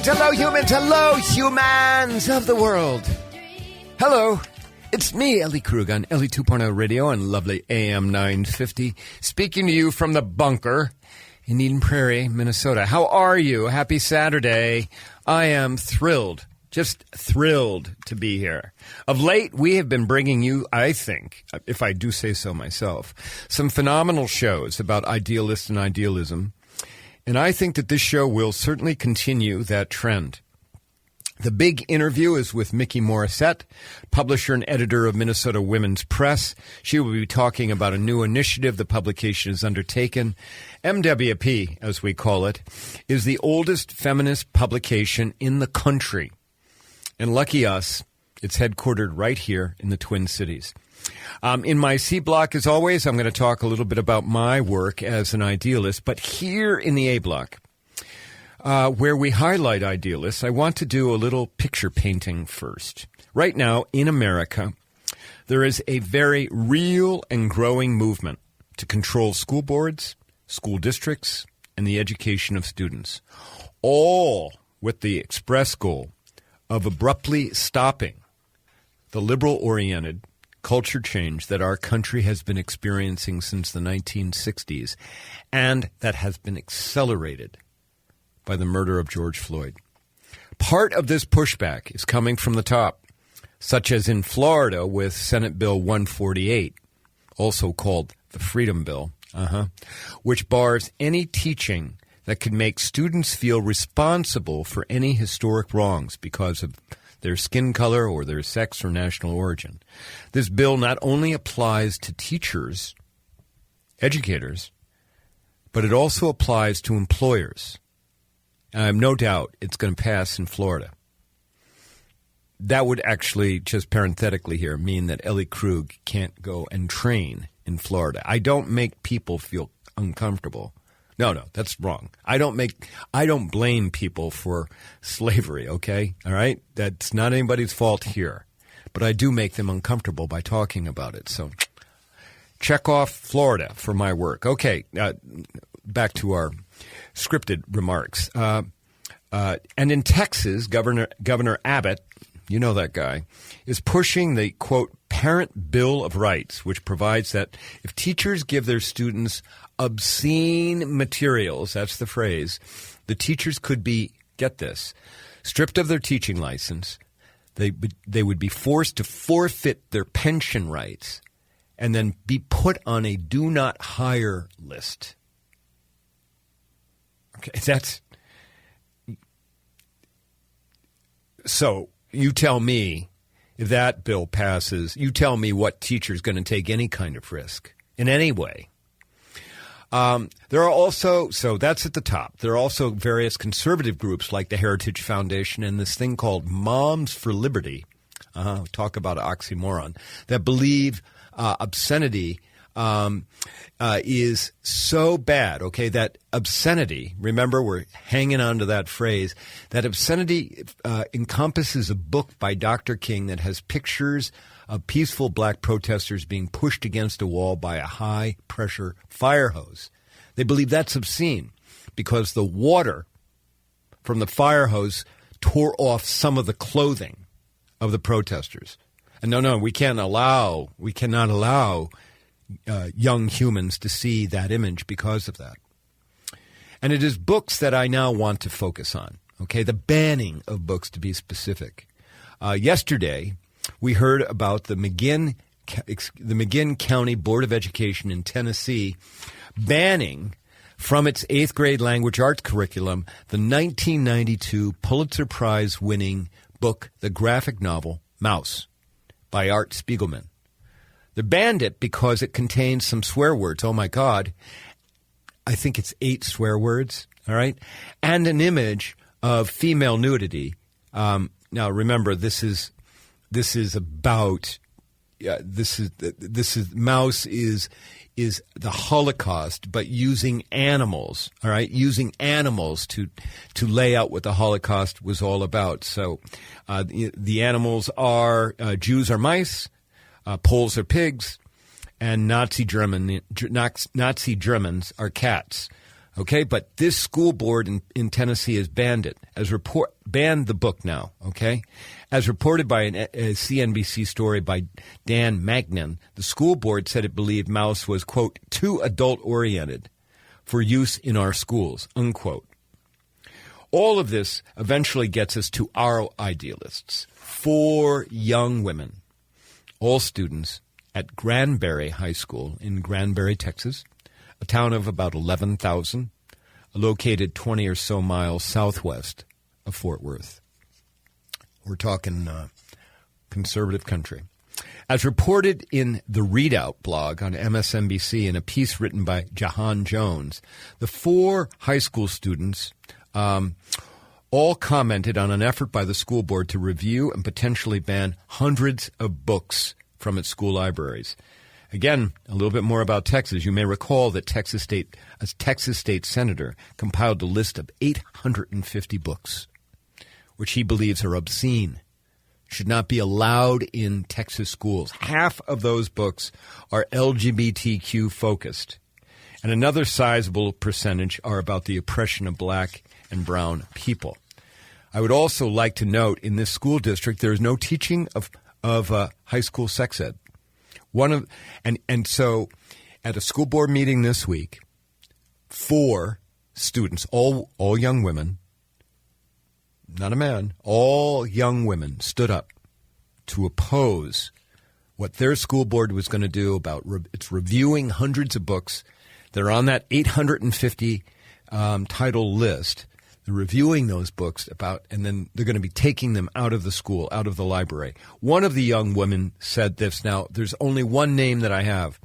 Hello, humans of the world. Hello, it's me, Ellie Krug, on Ellie 2.0 Radio and lovely AM 950, speaking to you from the bunker in Eden Prairie, Minnesota. How are you? Happy Saturday. I am thrilled, just thrilled to be here. Of late, we have been bringing you, I think, if I do say so myself, some phenomenal shows about idealists and idealism. And I think that this show will certainly continue that trend. The big interview is with Mikki Morrissette, publisher and editor of Minnesota Women's Press. She will be talking about a new initiative the publication has undertaken. MWP, as we call it, is the oldest feminist publication in the country. And lucky us, it's headquartered right here in the Twin Cities. In my C block, as always, I'm going to talk a little bit about my work as an idealist. But here in the A block, where we highlight idealists, I want to do a little picture painting first. Right now, in America, there is a very real and growing movement to control school boards, school districts, and the education of students, all with the express goal of abruptly stopping the liberal-oriented culture change that our country has been experiencing since the 1960s, and that has been accelerated by the murder of George Floyd. Part of this pushback is coming from the top, such as in Florida with Senate Bill 148, also called the Freedom Bill, which bars any teaching that could make students feel responsible for any historic wrongs because of their skin color or their sex or national origin. This bill not only applies to teachers, educators, but it also applies to employers. And I have no doubt it's going to pass in Florida. That would actually, just parenthetically here, mean that Ellie Krug can't go and train in Florida. I don't make people feel uncomfortable. No, that's wrong. I don't blame people for slavery, okay? All right? That's not anybody's fault here. But I do make them uncomfortable by talking about it. So check off Florida for my work. Okay, back to our scripted remarks. And in Texas, Governor Abbott, you know that guy, is pushing the, quote, Parent Bill of Rights, which provides that if teachers give their students obscene materials, that's the phrase, the teachers could be, get this, stripped of their teaching license. They would be forced to forfeit their pension rights and then be put on a do not hire list. Okay, that's... So you tell me, if that bill passes, you tell me what teacher's going to take any kind of risk in any way. There are also, so that's at the top, there are also various conservative groups like the Heritage Foundation and this thing called Moms for Liberty, talk about oxymoron, that believe obscenity is so bad, okay, that obscenity, remember we're hanging on to that phrase, that obscenity encompasses a book by Dr. King that has pictures of peaceful black protesters being pushed against a wall by a high-pressure fire hose. They believe that's obscene because the water from the fire hose tore off some of the clothing of the protesters. And no, we cannot allow young humans to see that image because of that. And it is books that I now want to focus on, okay, the banning of books to be specific. Yesterday, we heard about the McGinn County Board of Education in Tennessee banning from its 8th grade language arts curriculum the 1992 Pulitzer Prize winning book, the graphic novel Mouse by Art Spiegelman. They banned it because it contains some swear words. Oh, my God. I think it's 8 swear words, all right, and an image of female nudity. Now, remember, this is about Mouse is the Holocaust, but using animals, all right, using animals to lay out what the Holocaust was all about. So the animals are Jews are mice, Poles are pigs, and Nazi Germans are cats. Okay, but this school board in Tennessee has banned it, banned the book now, okay? As reported by a CNBC story by Dan Magnan, the school board said it believed Maus was, quote, too adult-oriented for use in our schools, unquote. All of this eventually gets us to our idealists, 4 young women, all students at Granbury High School in Granbury, Texas, a town of about 11,000, located 20 or so miles southwest of Fort Worth. We're talking conservative country. As reported in the Readout blog on MSNBC in a piece written by Jahan Jones, the 4 high school students all commented on an effort by the school board to review and potentially ban hundreds of books from its school libraries. Again, a little bit more about Texas. You may recall that a Texas state senator compiled a list of 850 books, which he believes are obscene, should not be allowed in Texas schools. Half of those books are LGBTQ focused, and another sizable percentage are about the oppression of black and brown people. I would also like to note in this school district there is no teaching of high school sex ed. So at a school board meeting this week, 4 students, all young women, not a man, all young women stood up to oppose what their school board was going to do about it's reviewing hundreds of books. They're on that 850 title list. They're reviewing those books and then they're going to be taking them out of the school, out of the library. One of the young women said this. Now, there's only one name that I have.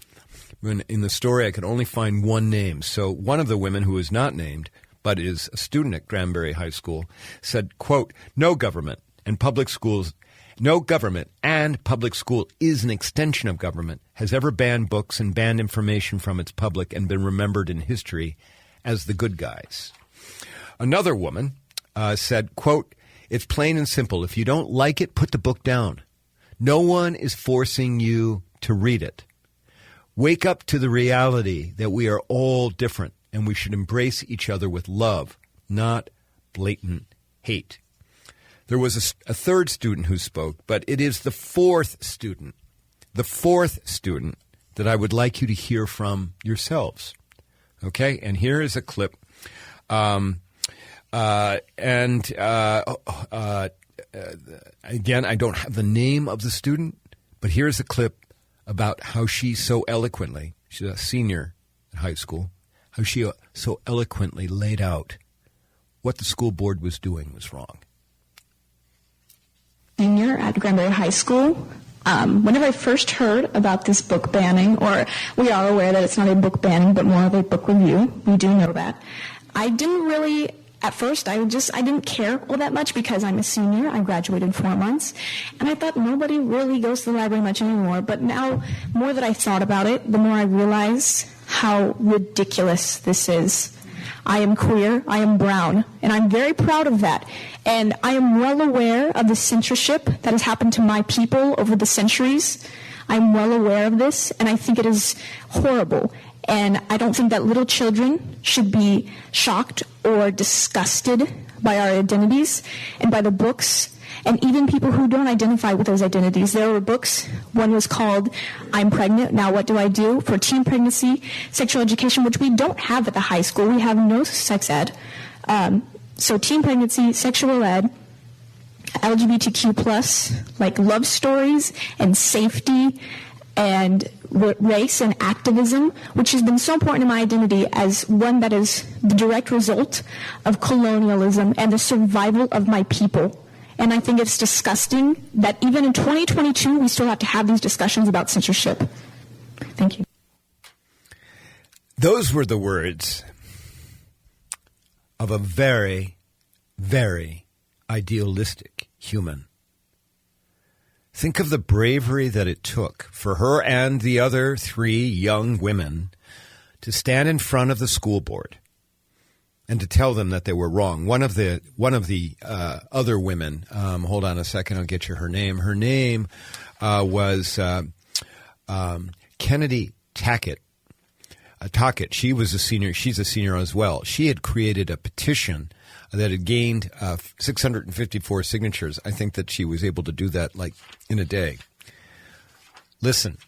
In the story, I could only find one name. So one of the women who is not named, but is a student at Granbury High School, said, quote, no government and public school is an extension of government, has ever banned books and banned information from its public and been remembered in history as the good guys. Another woman said, quote, it's plain and simple. If you don't like it, put the book down. No one is forcing you to read it. Wake up to the reality that we are all different and we should embrace each other with love, not blatant hate. There was a third student who spoke, but it is the fourth student that I would like you to hear from yourselves. Okay? And here is a clip. Again, I don't have the name of the student, but here's a clip about how she so eloquently, she's a senior at high school, how she so eloquently laid out what the school board was doing was wrong. Senior at Granbury High School. Whenever I first heard about this book banning, or we are aware that it's not a book banning, but more of a book review, we do know that, I didn't really, at first, I didn't care all that much because I'm a senior. I graduated in 4 months. And I thought nobody really goes to the library much anymore. But now, more that I thought about it, the more I realize how ridiculous this is. I am queer, I am brown, and I'm very proud of that. And I am well aware of the censorship that has happened to my people over the centuries. I'm well aware of this, and I think it is horrible. And I don't think that little children should be shocked or disgusted by our identities and by the books, and even people who don't identify with those identities. There were books. One was called I'm Pregnant, Now What Do I Do? For teen pregnancy, sexual education, which we don't have at the high school. We have no sex ed. So teen pregnancy, sexual ed, LGBTQ+, like love stories and safety and race and activism, which has been so important in my identity as one that is the direct result of colonialism and the survival of my people. And I think it's disgusting that even in 2022, we still have to have these discussions about censorship. Thank you. Those were the words of a very, very idealistic human. Think of the bravery that it took for her and the other 3 young women to stand in front of the school board and to tell them that they were wrong. One of the other women, hold on a second, I'll get you her name. Her name was Kennedy Tackett. Tockett, she was a senior. She's a senior as well. She had created a petition that had gained 654 signatures. I think that she was able to do that like in a day. Listen,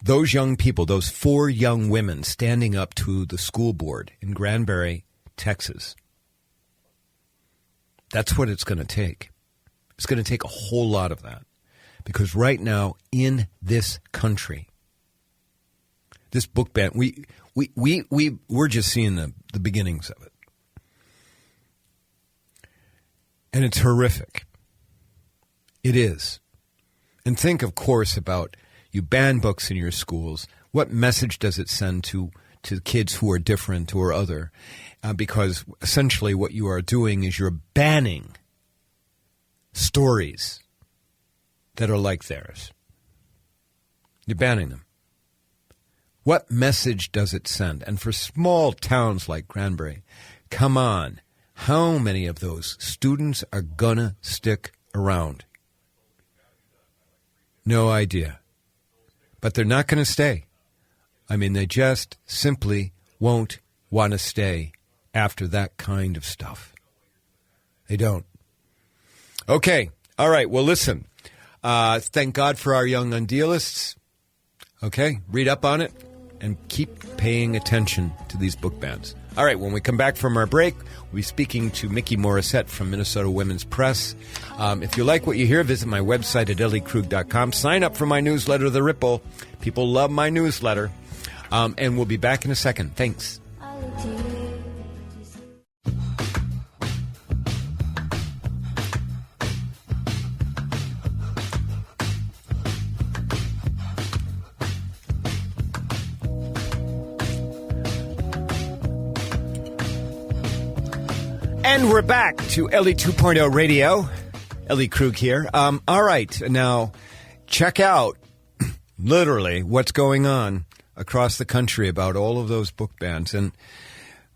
those young people, those 4 young women standing up to the school board in Granbury, Texas, that's what it's going to take. It's going to take a whole lot of that. Because right now in this country, this book ban, we're just seeing the beginnings of it. And it's horrific. It is. And think, of course, about you ban books in your schools. What message does it send to kids who are different or other? Because essentially what you are doing is you're banning stories that are like theirs. You're banning them. What message does it send? And for small towns like Granbury, come on, how many of those students are gonna stick around? No idea. But they're not going to stay. I mean, they just simply won't want to stay after that kind of stuff. They don't. Okay. All right. Well, listen. Thank God for our young idealists. Okay. Read up on it and keep paying attention to these book bans. All right. When we come back from our break, we'll be speaking to Mikki Morrissette from Minnesota Women's Press. If you like what you hear, visit my website at elliekrug.com. Sign up for my newsletter, The Ripple. People love my newsletter. And we'll be back in a second. Thanks. And we're back to Ellie 2.0 Radio. Ellie Krug here. All right. Now, check out literally what's going on across the country about all of those book bans. And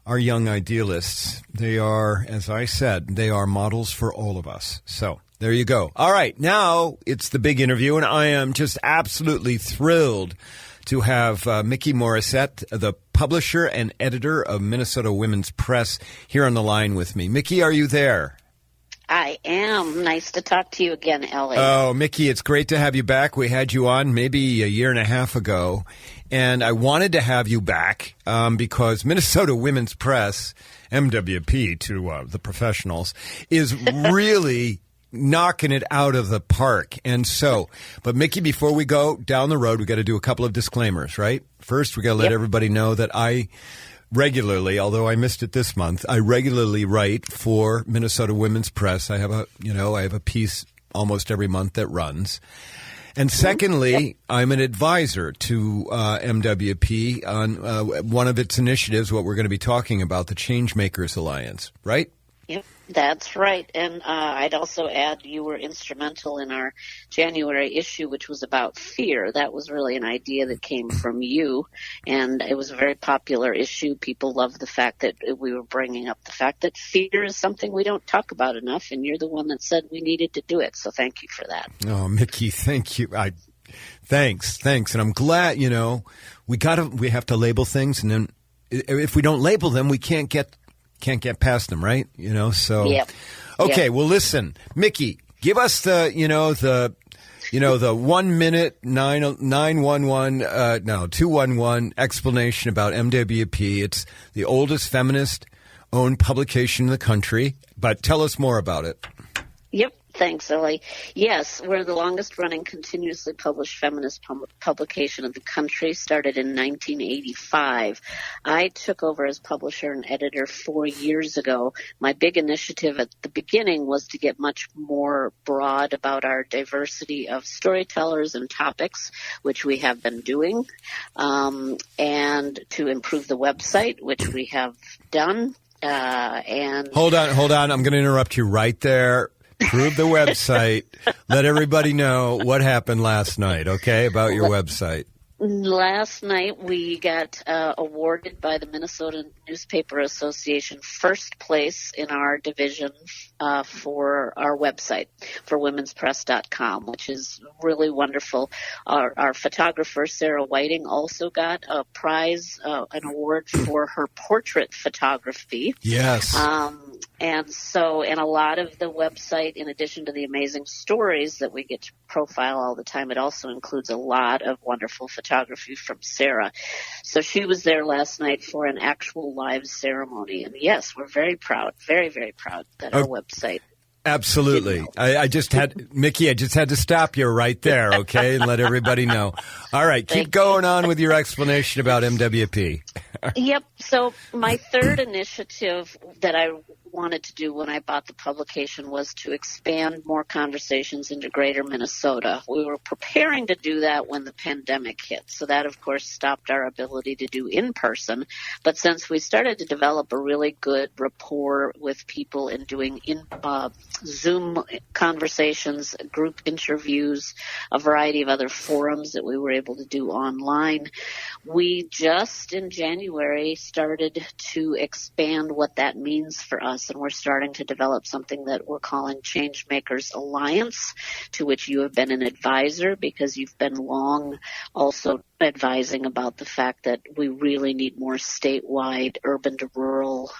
our young idealists, they are, as I said, they are models for all of us. So there you go. All right. Now it's the big interview, and I am just absolutely thrilled to have Mikki Morrissette, the publisher and editor of Minnesota Women's Press, here on the line with me. Mikki, are you there? I am. Nice to talk to you again, Ellie. Oh, Mikki, it's great to have you back. We had you on maybe a year and a half ago, and I wanted to have you back because Minnesota Women's Press, MWP to the professionals, is really knocking it out of the park. And so, but Mikki, before we go down the road, we got to do a couple of disclaimers, right? First, we got to let everybody know that I regularly, although I missed it this month, I regularly write for Minnesota Women's Press. I have a piece almost every month that runs. And secondly, I'm an advisor to MWP on one of its initiatives, what we're going to be talking about, the Changemakers Alliance, right? Yep, that's right. And I'd also add you were instrumental in our January issue, which was about fear. That was really an idea that came from you, and it was a very popular issue. People loved the fact that we were bringing up the fact that fear is something we don't talk about enough, and you're the one that said we needed to do it. So thank you for that. Oh, Mikki, thank you. Thanks. And I'm glad, we have to label things, and then if we don't label them, we can't get past them, right? So. Yep. Okay. Yep. Well, listen, Mikki, give us the 1 minute 211 explanation about MWP. It's the oldest feminist owned publication in the country, but tell us more about it. Yep. Thanks, Ellie. Yes, we're the longest-running continuously published feminist publication in the country, started in 1985. I took over as publisher and editor 4 years ago. My big initiative at the beginning was to get much more broad about our diversity of storytellers and topics, which we have been doing, and to improve the website, which we have done. And Hold on. I'm going to interrupt you right there. Prove the website. Let everybody know what happened last night, okay, about your website. Last night we got awarded by the Minnesota Newspaper Association first place in our division for our website, for womenspress.com, which is really wonderful. Our photographer, Sarah Whiting, also got a prize, an award for her portrait photography. Yes. And a lot of the website, in addition to the amazing stories that we get to profile all the time, it also includes a lot of wonderful photography from Sarah. So she was there last night for an actual live ceremony. And yes, we're very proud, very, very proud that our website. Absolutely. I just had, Mikki, I just had to stop you right there, okay, and let everybody know. All right, keep going on with your explanation about MWP. Yep. So my third initiative that I wanted to do when I bought the publication was to expand more conversations into greater Minnesota. We were preparing to do that when the pandemic hit. So that, of course, stopped our ability to do in person. But since we started to develop a really good rapport with people in doing Zoom conversations, group interviews, a variety of other forums that we were able to do online, we just in January started to expand what that means for us. And we're starting to develop something that we're calling Changemakers Alliance, to which you have been an advisor because you've been long also advising about the fact that we really need more statewide, urban to rural,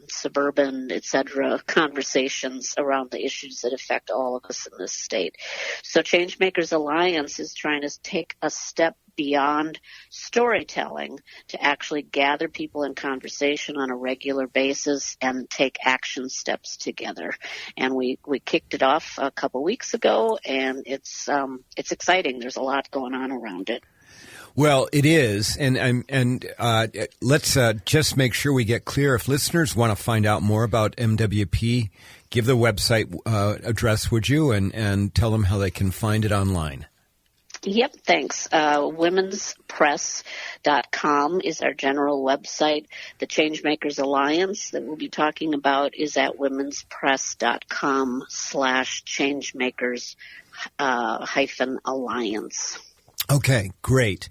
suburban, et cetera, conversations around the issues that affect all of us in this state. So Changemakers Alliance is trying to take a step beyond storytelling to actually gather people in conversation on a regular basis and take action steps together. And we kicked it off a couple weeks ago, and it's exciting. There's a lot going on around it. Well, it is, and let's just make sure we get clear. If listeners want to find out more about MWP, give the website address, would you, and tell them how they can find it online. Yep, thanks. Womenspress.com is our general website. The Changemakers Alliance that we'll be talking about is at womenspress.com/changemakers-alliance. Okay, great.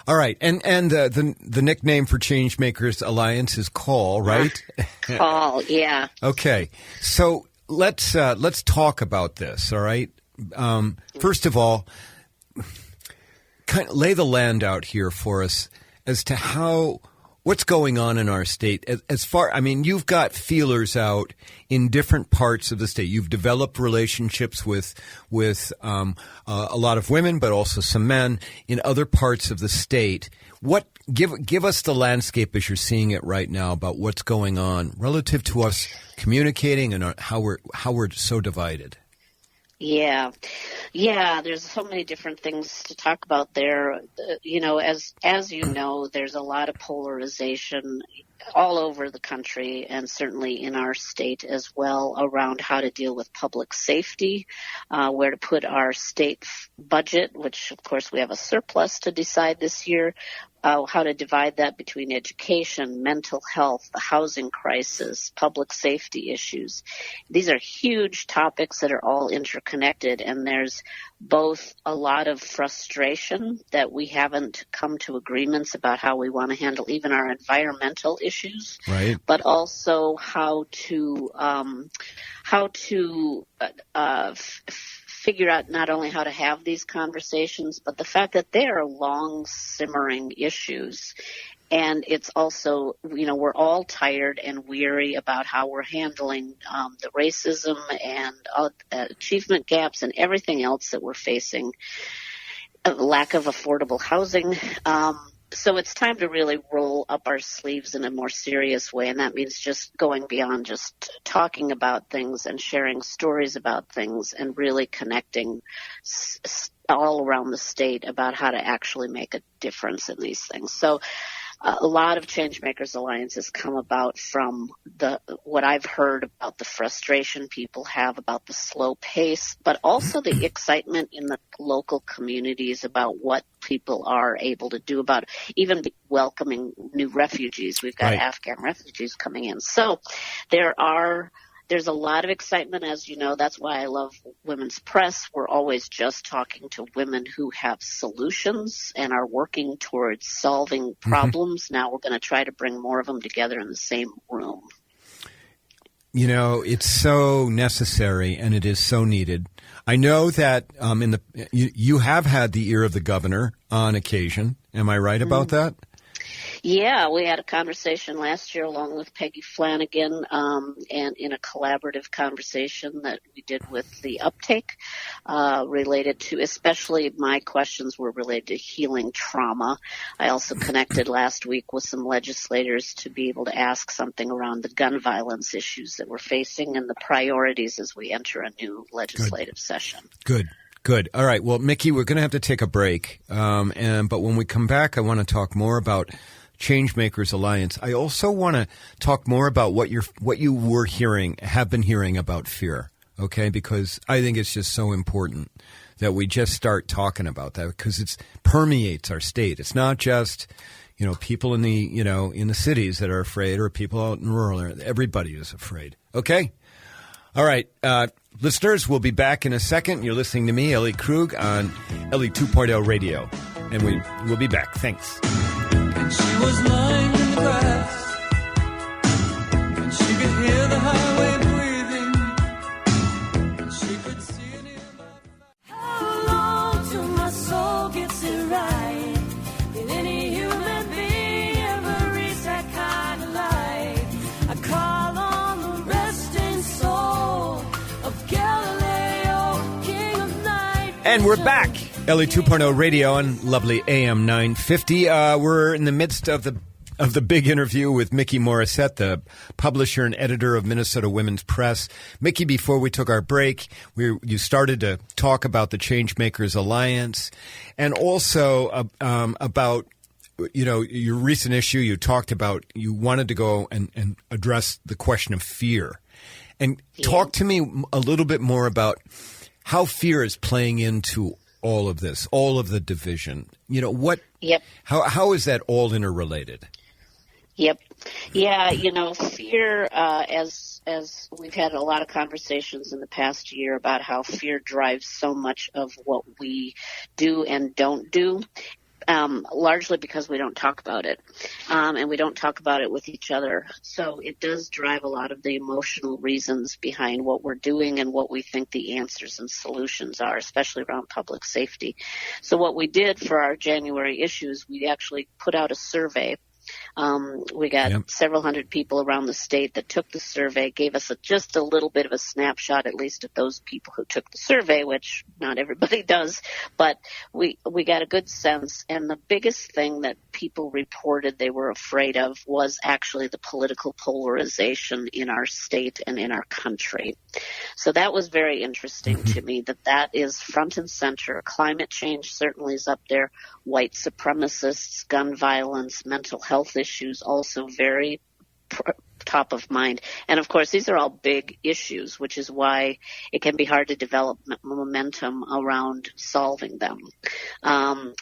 All right, and the nickname for Changemakers Alliance is Call, right? Call, yeah. Okay, so let's talk about this. All right. First of all, kind of lay the land out here for us as to what's going on in our state. You've got feelers out in different parts of the state. You've developed relationships with a lot of women, but also some men in other parts of the state. Give us the landscape as you're seeing it right now about what's going on relative to us communicating and how we're so divided. Yeah, there's so many different things to talk about there. As you know, there's a lot of polarization all over the country and certainly in our state as well around how to deal with public safety, where to put our state budget, which of course we have a surplus to decide this year, how to divide that between education, mental health, the housing crisis, public safety issues. These are huge topics that are all interconnected, and there's both a lot of frustration that we haven't come to agreements about how we want to handle even our environmental issues, right? But also how to figure out not only how to have these conversations, but the fact that they are long simmering issues. And it's also, we're all tired and weary about how we're handling the racism and achievement gaps and everything else that we're facing, lack of affordable housing. So it's time to really roll up our sleeves in a more serious way, and that means just going beyond just talking about things and sharing stories about things and really connecting all around the state about how to actually make a difference in these things. So a lot of Changemakers Alliance has come about from what I've heard about the frustration people have about the slow pace, but also the excitement in the local communities about what people are able to do about even welcoming new refugees. We've got right. Afghan refugees coming in. So there are there's a lot of excitement, as you know. That's why I love Women's Press. We're always just talking to women who have solutions and are working towards solving problems. Now we're going to try to bring more of them together in the same room. You know, it's so necessary and it is so needed. I know that you have had the ear of the governor on occasion. Am I right about that? Yeah, we had a conversation last year along with Peggy Flanagan, and in a collaborative conversation that we did with the uptake, related to, especially my questions were related to healing trauma. I also connected last week with some legislators to be able to ask something around the gun violence issues that we're facing and the priorities as we enter a new legislative session. Good. All right. Well, Mikki, we're going to have to take a break. But when we come back, I want to talk more about Changemakers Alliance. I also want to talk more about what you have been hearing about fear. Okay, because I think it's just so important that we just start talking about that, because it permeates our state. It's not just people in the cities that are afraid, or people out in rural areas. Everybody is afraid. Okay. All right. Listeners, we'll be back in a second. You're listening to me, Ellie Krug, on Ellie 2.0 Radio. And we'll be back. Thanks. And she was lying in the grass, and she could hear the highway breathing, and she could see it in how long till my soul gets it right? Did any human being ever reach that kind of light? I call on the resting soul of Galileo, king of night. And we're back. Ellie 2.0 Radio on lovely AM 950. We're in the midst of the big interview with Mikki Morrissette, the publisher and editor of Minnesota Women's Press. Mikki, before we took our break, you started to talk about the Changemakers Alliance, and also about your recent issue. You talked about you wanted to go and address the question of fear, and talk to me a little bit more about how fear is playing into all of this, all of the division. What? Yep. How is that all interrelated? Yep. Yeah, fear, as we've had a lot of conversations in the past year about how fear drives so much of what we do and don't do. Largely because we don't talk about it, and we don't talk about it with each other. So it does drive a lot of the emotional reasons behind what we're doing and what we think the answers and solutions are, especially around public safety. So what we did for our January issues, we actually put out a survey. We got several hundred people around the state that took the survey, gave us just a little bit of a snapshot, at least of those people who took the survey, which not everybody does, but we got a good sense. And the biggest thing that people reported they were afraid of was actually the political polarization in our state and in our country. So that was very interesting to me, that is front and center. Climate change certainly is up there. White supremacists, gun violence, mental health issues also very top of mind. And of course, these are all big issues, which is why it can be hard to develop momentum around solving them.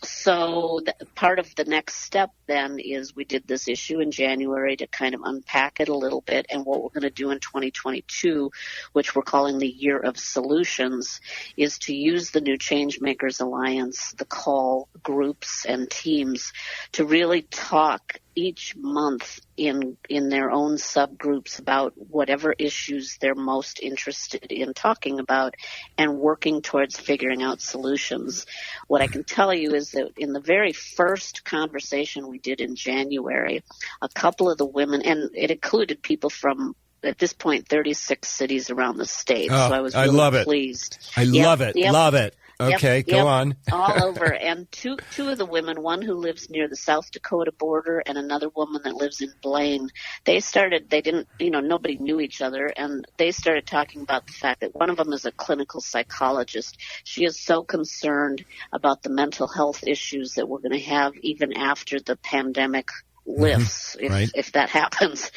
So part of the next step then is we did this issue in January to kind of unpack it a little bit. And what we're going to do in 2022, which we're calling the Year of Solutions, is to use the new Changemakers Alliance, the call groups and teams to really talk each month in their own subgroups about whatever issues they're most interested in talking about and working towards figuring out solutions. What I can tell you is that in the very first conversation we did in January, a couple of the women, and it included people from, at this point, 36 cities around the state. So I was really pleased. I love it. Love it. Okay, go on. All over. And two of the women, one who lives near the South Dakota border and another woman that lives in Blaine, nobody knew each other, and they started talking about the fact that one of them is a clinical psychologist. She is so concerned about the mental health issues that we're going to have even after the pandemic lifts, if that happens.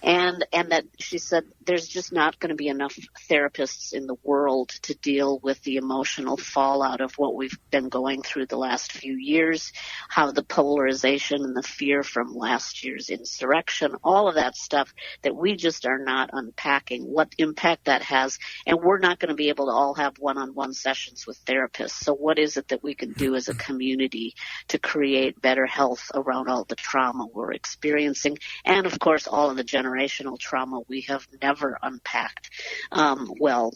and that she said there's just not going to be enough therapists in the world to deal with the emotional fallout of what we've been going through the last few years, how the polarization and the fear from last year's insurrection, all of that stuff that we just are not unpacking, what impact that has. And we're not going to be able to all have one-on-one sessions with therapists. So what is it that we can do as a community to create better health around all the trauma we're experiencing? And, of course, all of the generational trauma we have never unpacked well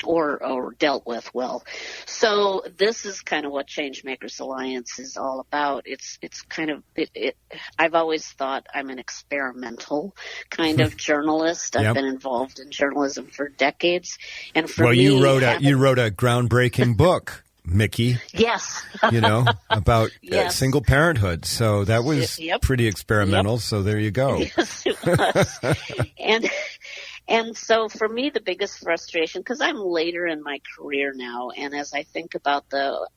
or dealt with well. So this is kind of what Changemakers Alliance is all about. It's kind of I've always thought I'm an experimental kind of journalist. I've been involved in journalism for decades, and for me, you wrote a groundbreaking book, Mikki. Yes. About single parenthood. So that was pretty experimental. Yep. So there you go. Yes, it was. And so for me, the biggest frustration, because I'm later in my career now, and as I think about the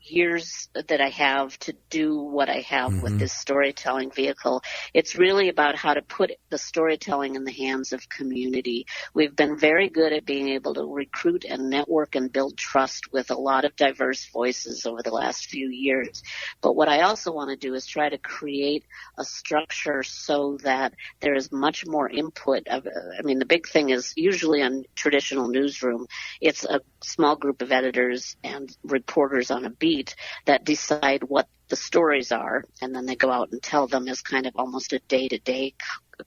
years that I have to do what I have with this storytelling vehicle, it's really about how to put the storytelling in the hands of community. We've been very good at being able to recruit and network and build trust with a lot of diverse voices over the last few years. But what I also want to do is try to create a structure so that there is much more input. The big thing is usually on traditional newsroom, it's a small group of editors and reporters on a beat that decide what the stories are, and then they go out and tell them as kind of almost a day-to-day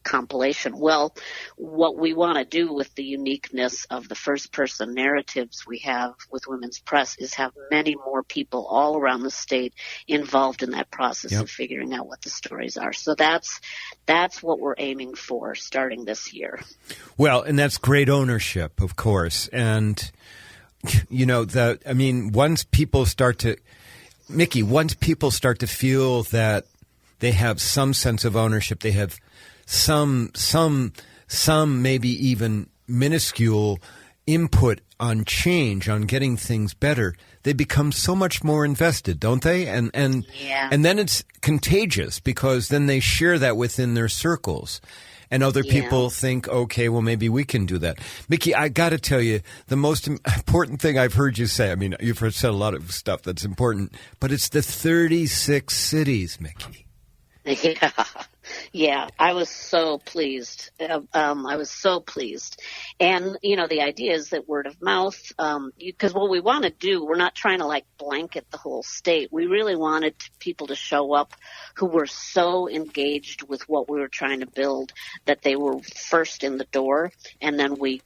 compilation. Well, what we want to do with the uniqueness of the first-person narratives we have with Women's Press is have many more people all around the state involved in that process of figuring out what the stories are. So that's what we're aiming for starting this year. Well, and that's great ownership, of course. And, once people start to, Mikki, once people start to feel that they have some sense of ownership, they have some maybe even minuscule input on change, on getting things better, they become so much more invested, don't they? And then it's contagious, because then they share that within their circles. And other people think, okay, well, maybe we can do that. Mikki, I got to tell you, the most important thing I've heard you say, you've said a lot of stuff that's important, but it's the 36 cities, Mikki. Yeah, I was so pleased. I was so pleased. And, the idea is that word of mouth, because what we want to do, we're not trying to blanket the whole state. We really wanted people to show up who were so engaged with what we were trying to build that they were first in the door. And then we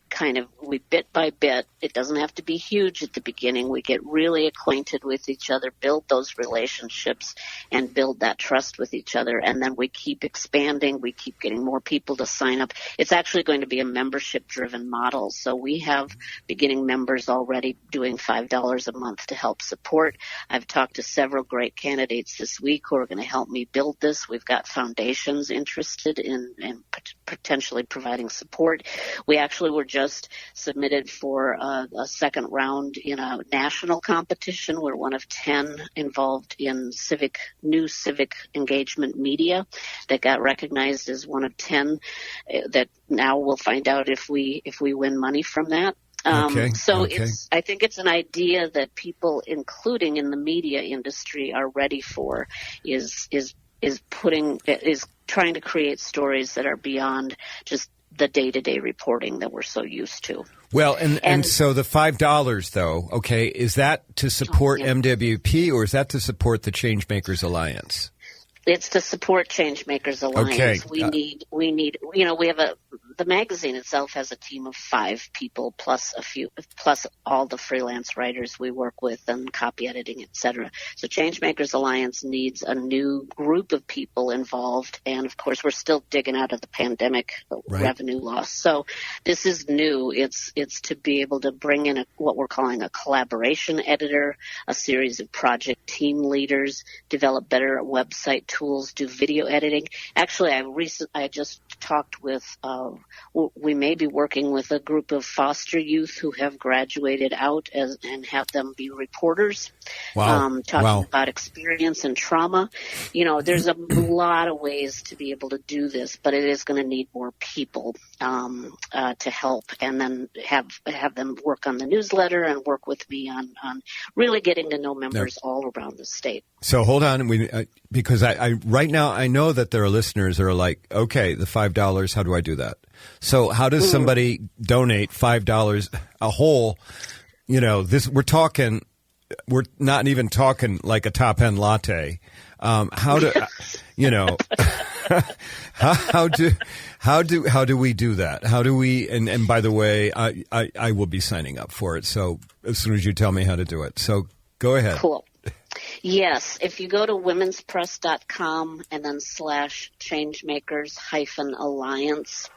bit by bit, it doesn't have to be huge at the beginning. We get really acquainted with each other, build those relationships, and build that trust with each other. And then we keep expanding. We keep getting more people to sign up. It's actually going to be a membership-driven model. So we have beginning members already doing $5 a month to help support. I've talked to several great candidates this week who are going to help me build this. We've got foundations interested in potentially providing support. We actually were just submitted for a second round in a national competition. We're one of 10 involved in new civic engagement media that got recognized as one of 10 that now we'll find out if we win money from that. I think it's an idea that people, including in the media industry, are ready for, is trying to create stories that are beyond just the day-to-day reporting that we're so used to. Well, and so the $5, though, okay, is that to support MWP, or is that to support the Changemakers Alliance? It's to support Changemakers Alliance. Okay. We need, we have the magazine itself has a team of 5 people plus all the freelance writers we work with and copy editing, et cetera. So Changemakers Alliance needs a new group of people involved. And of course, we're still digging out of the pandemic revenue loss. So this is new. It's to be able to bring in what we're calling a collaboration editor, a series of project team leaders, develop better website tools, do video editing. Actually, I just we've talked with, we may be working with a group of foster youth who have graduated out and have them be reporters. Wow. Talking about experience and trauma. There's a lot of ways to be able to do this, but it is going to need more people to help, and then have them work on the newsletter and work with me on really getting to know members all around the state. So hold on, because I right now I know that there are listeners that are like, okay, the $5, how do I do that? So how does somebody donate $5 a whole? We're not even talking like a top end latte. How do how do we do that? How do we? And by the way, I will be signing up for it. So as soon as you tell me how to do it, so go ahead. Cool. Yes, if you go to womenspress.com and then /Changemakers-Alliance,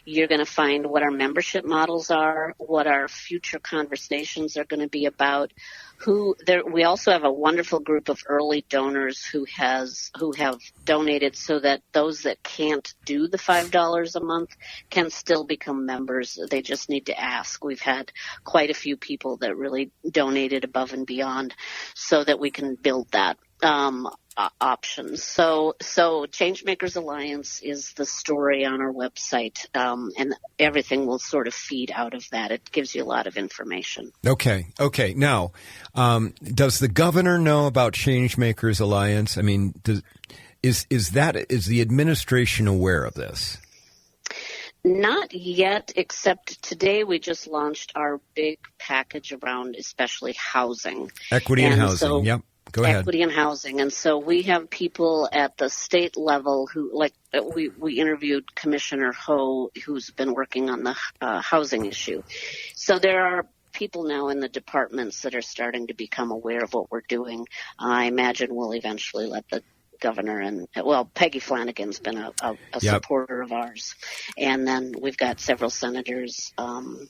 you're going to find what our membership models are, what our future conversations are going to be about. We also have a wonderful group of early donors who have donated so that those that can't do the $5 a month can still become members. They just need to ask. We've had quite a few people that really donated above and beyond so that we can build that options. So Changemakers Alliance is the story on our website, and everything will sort of feed out of that. It gives you a lot of information. Okay. Now, does the governor know about Changemakers Alliance? I mean, is the administration aware of this? Not yet, except today we just launched our big package around especially housing. Equity and housing, yep. Go ahead. Equity and housing. And so we have people at the state level who, we interviewed Commissioner Ho, who's been working on the housing issue. So there are people now in the departments that are starting to become aware of what we're doing. I imagine we'll eventually let the governor Peggy Flanagan's been a supporter of ours. And then we've got several senators and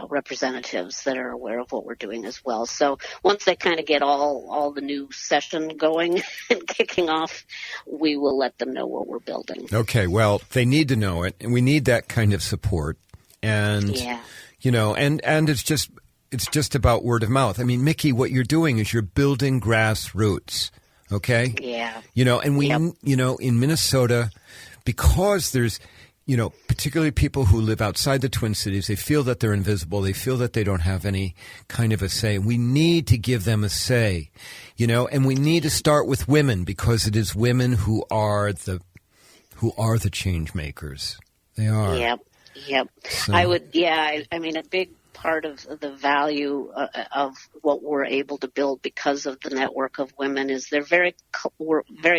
representatives that are aware of what we're doing as well. So once they kind of get all the new session going and kicking off, we will let them know what we're building. Okay, well, they need to know it, and we need that kind of support. And, and it's just about word of mouth. I mean, Mikki, what you're doing is you're building grassroots. Okay? Yeah. And we, in Minnesota, because there's, particularly people who live outside the Twin Cities, they feel that they're invisible. They feel that they don't have any kind of a say. We need to give them a say, and we need to start with women, because it is women who are the change makers. They are. Yep. So. I mean, a big part of the value of what we're able to build because of the network of women is we're very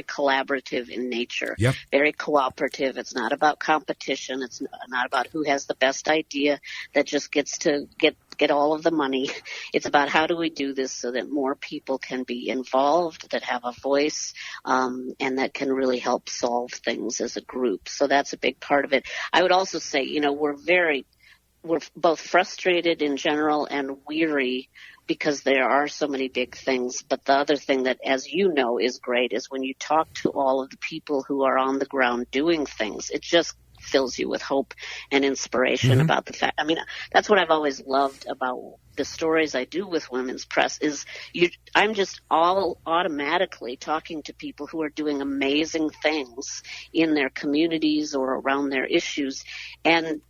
collaborative in nature, very cooperative. It's not about competition. It's not about who has the best idea that just gets to get all of the money. It's about how do we do this so that more people can be involved, that have a voice, and that can really help solve things as a group. So that's a big part of it. I would also say, we're both frustrated in general and weary because there are so many big things. But the other thing that, as you know, is great is when you talk to all of the people who are on the ground doing things, it just fills you with hope and inspiration about the fact. I mean, that's what I've always loved about the stories I do with Women's Press is I'm just all automatically talking to people who are doing amazing things in their communities or around their issues. And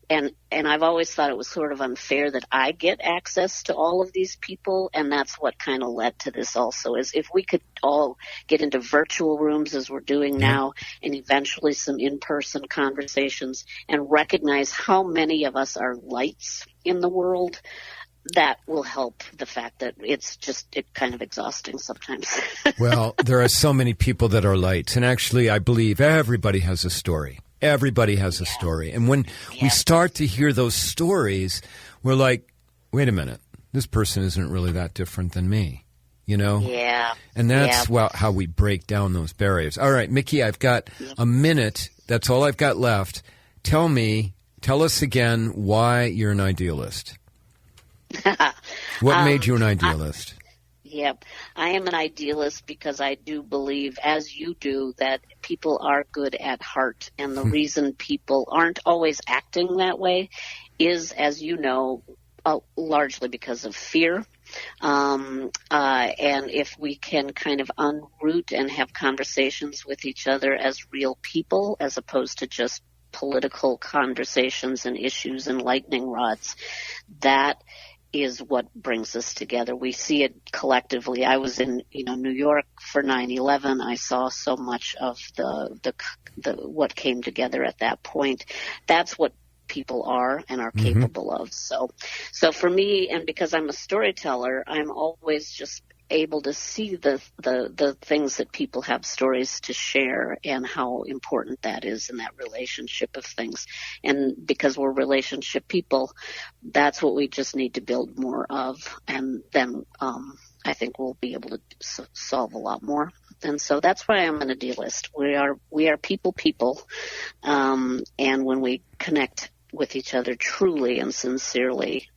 I've always thought it was sort of unfair that I get access to all of these people. And that's what kind of led to this also, is if we could all get into virtual rooms as we're doing now, and eventually some in-person conversations, and recognize how many of us are lights in the world, that will help the fact that it's kind of exhausting sometimes. Well, there are so many people that are lights. And actually, I believe everybody has a story. Everybody has a story. And when we start to hear those stories, we're like, wait a minute, this person isn't really that different than me, Yeah. And that's how we break down those barriers. All right, Mikki, I've got a minute. That's all I've got left. Tell us again why you're an idealist. What made you an idealist? Yep. I am an idealist because I do believe, as you do, that people are good at heart. And the reason people aren't always acting that way is, as you know, largely because of fear. And if we can kind of unroot and have conversations with each other as real people, as opposed to just political conversations and issues and lightning rods, that is what brings us together. We see it collectively. I was in, New York for 9/11. I saw so much of the what came together at that point. That's what people are and are capable of. So for me, and because I'm a storyteller, I'm always just able to see the things that people have stories to share and how important that is in that relationship of things. And because we're relationship people, that's what we just need to build more of. And then I think we'll be able to solve a lot more. And so that's why I'm an idealist. We are people. And when we connect with each other truly and sincerely,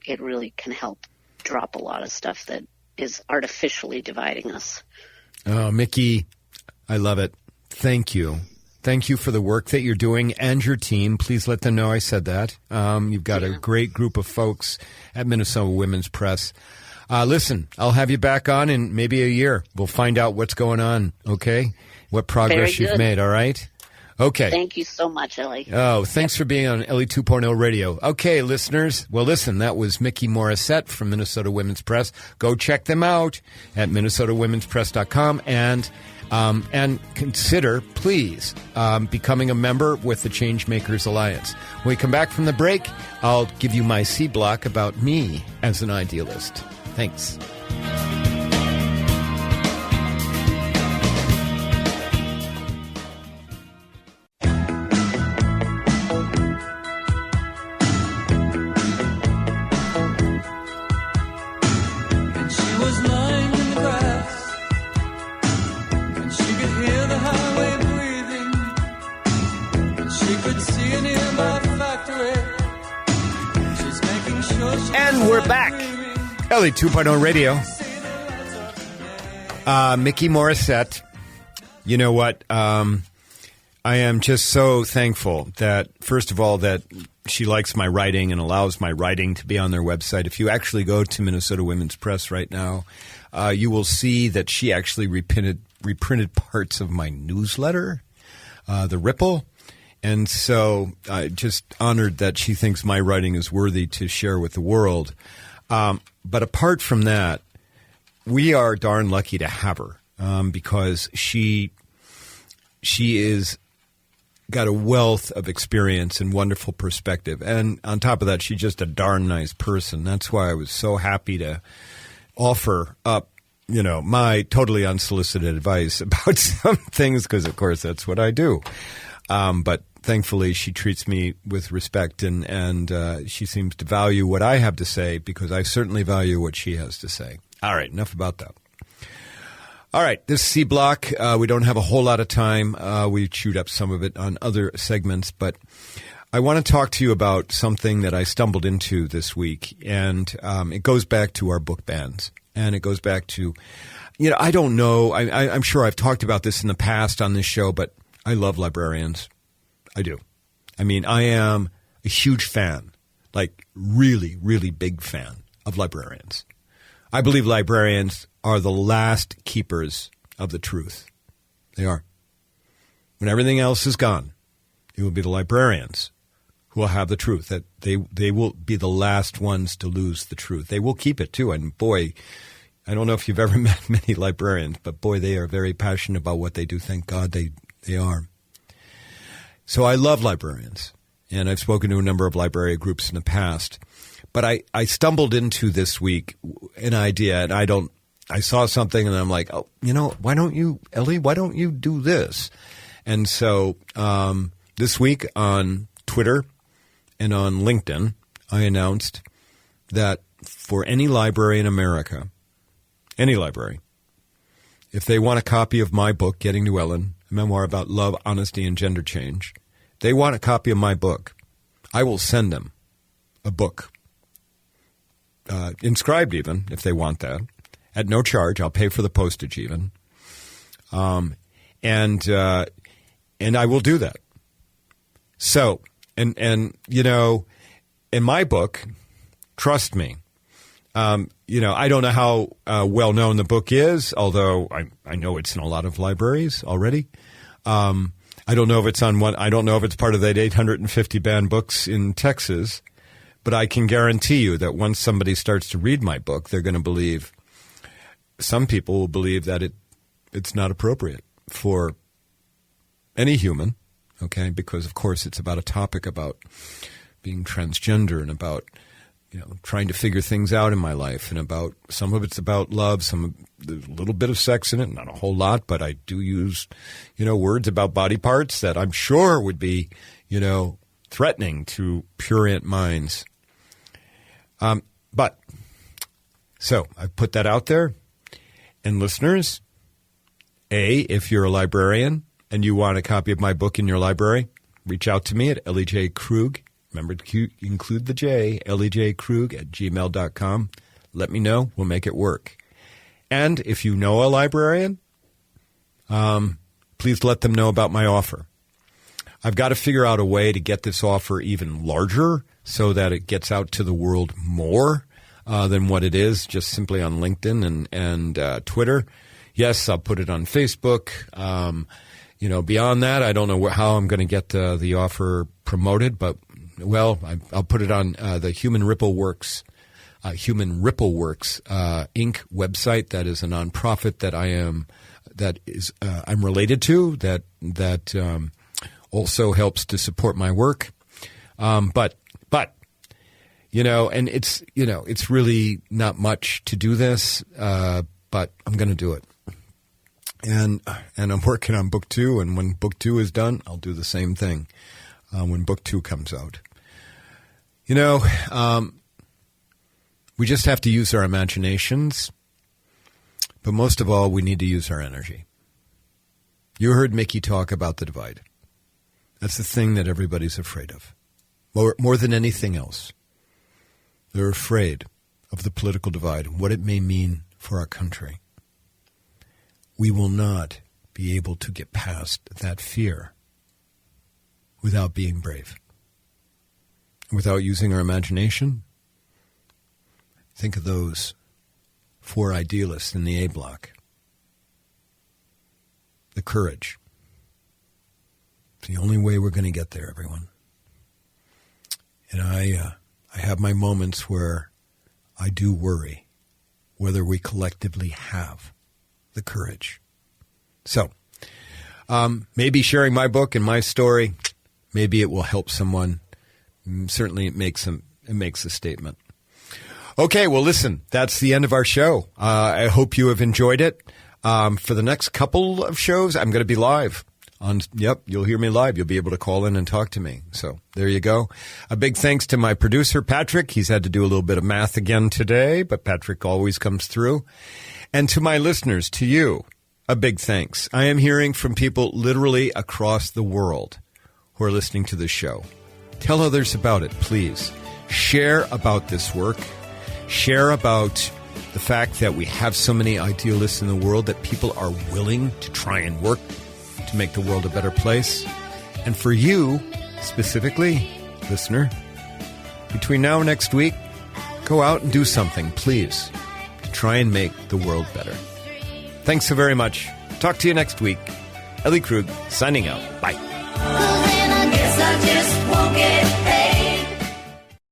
it really can help drop a lot of stuff that is artificially dividing us. Oh, Mikki, I love it. Thank you. Thank you for the work that you're doing and your team. Please let them know I said that. You've got a great group of folks at Minnesota Women's Press. Listen, I'll have you back on in maybe a year. We'll find out what's going on, okay? What progress you've made, all right? Okay. Thank you so much, Ellie. Oh, thanks for being on Ellie 2.0 Radio. Okay, listeners. Well, listen, that was Mikki Morrissette from Minnesota Women's Press. Go check them out at minnesotawomenspress.com and consider, please, becoming a member with the Changemakers Alliance. When we come back from the break, I'll give you my C block about me as an idealist. Thanks. And we're back. Ellie 2.0 Radio. Mikki Morrissette. You know what? I am just so thankful that, first of all, that she likes my writing and allows my writing to be on their website. If you actually go to Minnesota Women's Press right now, you will see that she actually reprinted parts of my newsletter, The Ripple. And so just honored that she thinks my writing is worthy to share with the world. But apart from that, we are darn lucky to have her because she is got a wealth of experience and wonderful perspective. And on top of that, she's just a darn nice person. That's why I was so happy to offer up, my totally unsolicited advice about some things because, of course, that's what I do. But thankfully, she treats me with respect, and she seems to value what I have to say because I certainly value what she has to say. All right, enough about that. All right, this C block, we don't have a whole lot of time. We chewed up some of it on other segments, but I want to talk to you about something that I stumbled into this week, and it goes back to our book bans, and it goes back to, I don't know. I'm sure I've talked about this in the past on this show, but I love librarians. I do. I mean, I am a huge fan, like really, really big fan of librarians. I believe librarians are the last keepers of the truth. They are. When everything else is gone, it will be the librarians who will have the truth. That they will be the last ones to lose the truth. They will keep it too. And boy, I don't know if you've ever met many librarians, but boy, they are very passionate about what they do. Thank God they are. So I love librarians, and I've spoken to a number of library groups in the past. But I stumbled into this week an idea, and I saw something, and I'm like, oh, why don't you, Ellie, why don't you do this? And so this week on Twitter and on LinkedIn, I announced that for any library in America, any library, if they want a copy of my book, Getting to Ellen, a memoir about love, honesty, and gender change, they want a copy of my book, I will send them a book, inscribed even, if they want that, at no charge. I'll pay for the postage even. And I will do that. So, and you know, in my book, trust me, you know, I don't know how well known the book is, although I know it's in a lot of libraries already. I don't know if it's on I don't know if it's part of that 850 banned books in Texas, but I can guarantee you that once somebody starts to read my book, they're going to believe. Some people will believe that it's not appropriate for any human, okay? Because of course it's about a topic about being transgender and about, you know, trying to figure things out in my life, and about some of it's about love, there's a little bit of sex in it, not a whole lot, but I do use, you know, words about body parts that I'm sure would be, you know, threatening to prurient minds. But so I put that out there, and listeners, if you're a librarian and you want a copy of my book in your library, reach out to me at Ellie J. Krug. Remember to include the J, ellieJkrug@gmail.com. Let me know. We'll make it work. And if you know a librarian, please let them know about my offer. I've got to figure out a way to get this offer even larger so that it gets out to the world more than what it is just simply on LinkedIn and Twitter. Yes, I'll put it on Facebook. You know, beyond that, I don't know how I'm going to get the offer promoted, but well, I'll put it on the Human Ripple Works Inc. website. That is a nonprofit that I'm related to. That also helps to support my work. But you know, and it's really not much to do this, but I'm going to do it. And I'm working on book 2, and when book 2 is done, I'll do the same thing when book 2 comes out. You know, we just have to use our imaginations, but most of all, we need to use our energy. You heard Mikki talk about the divide. That's the thing that everybody's afraid of, more than anything else. They're afraid of the political divide and what it may mean for our country. We will not be able to get past that fear without being brave. Without using our imagination. Think of those 4 idealists in the A block. The courage. It's the only way we're going to get there, everyone. And I have my moments where I do worry whether we collectively have the courage. So, maybe sharing my book and my story, maybe it will help someone. Certainly it makes a statement. Okay, well, listen, that's the end of our show. I hope you have enjoyed it. For the next couple of shows, I'm going to be live. You'll hear me live. You'll be able to call in and talk to me. So there you go. A big thanks to my producer, Patrick. He's had to do a little bit of math again today, but Patrick always comes through. And to my listeners, to you, a big thanks. I am hearing from people literally across the world who are listening to this show. Tell others about it, please. Share about this work. Share about the fact that we have so many idealists in the world that people are willing to try and work to make the world a better place. And for you, specifically, listener, between now and next week, go out and do something, please, to try and make the world better. Thanks so very much. Talk to you next week. Ellie Krug, signing out. Bye. Well, then I guess I just